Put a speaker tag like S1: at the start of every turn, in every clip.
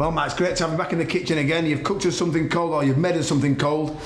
S1: Well, Matt, it's great to have you back in the kitchen again. You've cooked us something cold, or you've made us something cold.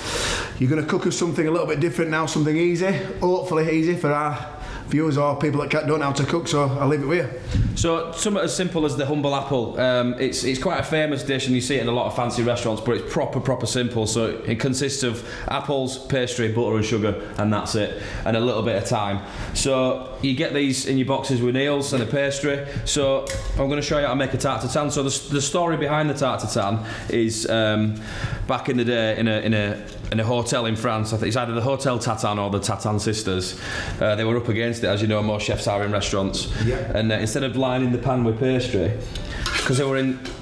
S1: You're going to cook us something a little bit different now, something easy, hopefully easy for our viewers or people that don't know how to cook, so I'll leave it with you.
S2: So something as simple as the humble apple. It's quite a famous dish and you see it in a lot of fancy restaurants, but it's proper simple. So it consists of apples, pastry, butter and sugar, and that's it, and a little bit of thyme. So you get these in your boxes with eels and a pastry. So I'm going to show you how to make a tart tatin. So the story behind the tart tatin is back in the day in a hotel in France. I think it's either the Hotel Tatin or the Tatin Sisters. They were up against it, as you know, most chefs are in restaurants.
S1: Yeah.
S2: And instead of lining the pan with pastry, because they were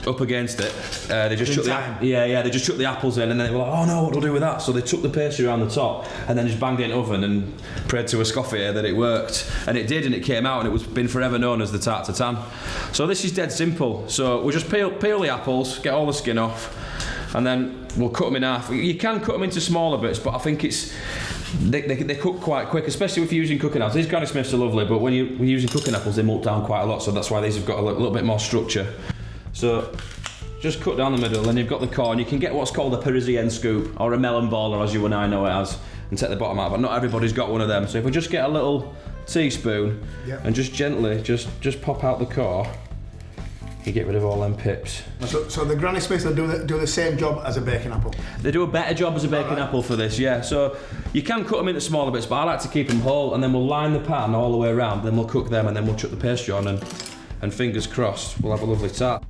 S2: up against it, they just chucked they just chucked the apples in, and then they were like, oh no, what do I do with that? So they took the pastry around the top and then just banged it in the oven and prayed to Escoffier that it worked, and it did, and it came out, and it was been forever known as the tart tatin. So this is dead simple. So we'll just peel the apples, get all the skin off, and then we'll cut them in half. You can cut them into smaller bits, but I think they cook quite quick, especially if you're using cooking apples. These Granny Smiths are lovely, but when you're using cooking apples, they melt down quite a lot, so that's why these have got a little bit more structure. So just cut down the middle, and you've got the core. You can get what's called a Parisienne scoop, or a melon baller, as you and I know it as, and take the bottom out, but not everybody's got one of them. So if we just get a little teaspoon, and just gently, just pop out the core, you get rid of all them pips.
S1: So the Granny Smiths will do the same job as a baking apple?
S2: They do a better job as a baking apple for this, yeah. So you can cut them into smaller bits, but I like to keep them whole, and then we'll line the pan all the way around, then we'll cook them, and then we'll chuck the pastry on, and fingers crossed, we'll have a lovely tart.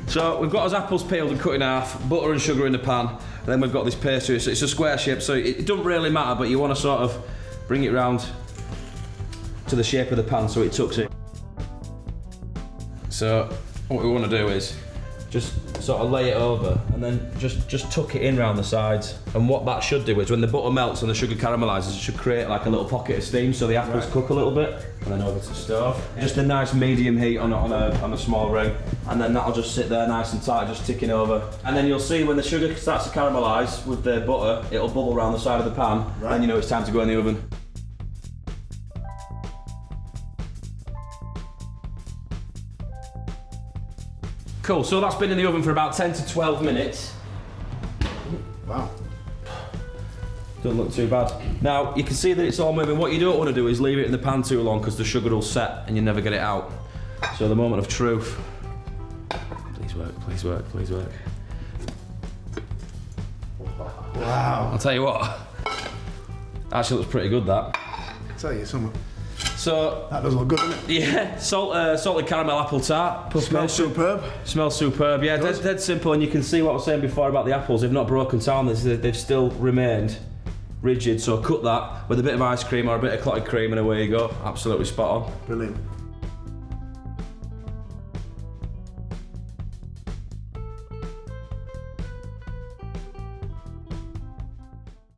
S2: So we've got our apples peeled and cut in half, butter and sugar in the pan, and then we've got this pastry. So it's a square shape, so it doesn't really matter, but you want to sort of bring it round to the shape of the pan so it tucks in. So what we want to do is just sort of lay it over, and then just tuck it in round the sides. And what that should do is when the butter melts and the sugar caramelizes, it should create like a little pocket of steam so the apples cook a little bit. And then over to the stove. Just a nice medium heat on a small ring, and then that'll just sit there nice and tight, just ticking over. And then you'll see when the sugar starts to caramelise with the butter, it'll bubble around the side of the pan, and you know it's time to go in the oven. Cool, so that's been in the oven for about 10 to 12 minutes.
S1: Wow.
S2: Doesn't look too bad. Now, you can see that it's all moving. What you don't want to do is leave it in the pan too long, because the sugar will set and you never get it out. So the moment of truth. Please work, please work, please work.
S1: Wow.
S2: I'll tell you what. Actually looks pretty good, that.
S1: I'll tell you something.
S2: So
S1: that does look good, doesn't it?
S2: Yeah, salted caramel apple tart.
S1: Smells superb.
S2: Smells superb, yeah, dead simple, and you can see what I was saying before about the apples. They've not broken down, they've still remained rigid, so cut that with a bit of ice cream or a bit of clotted cream and away you go. Absolutely spot on.
S1: Brilliant.